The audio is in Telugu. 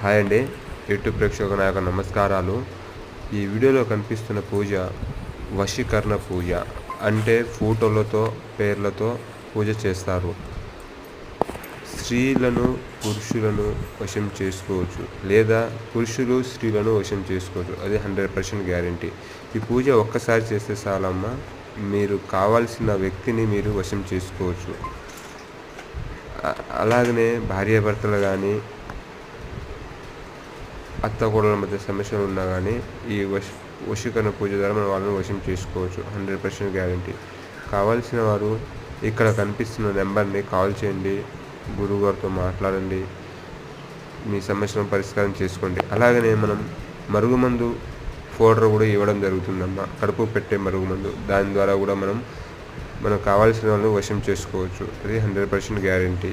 హాయ్ అండి, యూట్యూబ్ ప్రేక్షకులకు నా యొక్క నమస్కారాలు. ఈ వీడియోలో కనిపిస్తున్న పూజ వశీకరణ పూజ. అంటే ఫోటోలతో పేర్లతో పూజ చేస్తారు. స్త్రీలను పురుషులను వశం చేసుకోవచ్చు, లేదా పురుషులు స్త్రీలను వశం చేసుకోవచ్చు. అది 100% గ్యారంటీ. ఈ పూజ ఒక్కసారి చేస్తే చాలమ్మా, మీరు కావాల్సిన వ్యక్తిని మీరు వశం చేసుకోవచ్చు. అలాగనే భార్యాభర్తలు కానీ, అత్తకోడళ్ళ మధ్య సమస్యలు ఉన్నా కానీ ఈ వశీకరణ పూజ ద్వారా మనం వాళ్ళని వశం చేసుకోవచ్చు. 100% గ్యారంటీ. కావాల్సిన వారు ఇక్కడ కనిపిస్తున్న నెంబర్ని కాల్ చేయండి, గురువుగారితో మాట్లాడండి, మీ సమస్యలను పరిష్కారం చేసుకోండి. అలాగనే మనం మరుగుమందు పౌడర్ కూడా ఇవ్వడం జరుగుతుందమ్మా, కడుపు పెట్టే మరుగుమందు. దాని ద్వారా కూడా మనకు కావాల్సిన వాళ్ళని వశం చేసుకోవచ్చు. అది 100% గ్యారంటీ.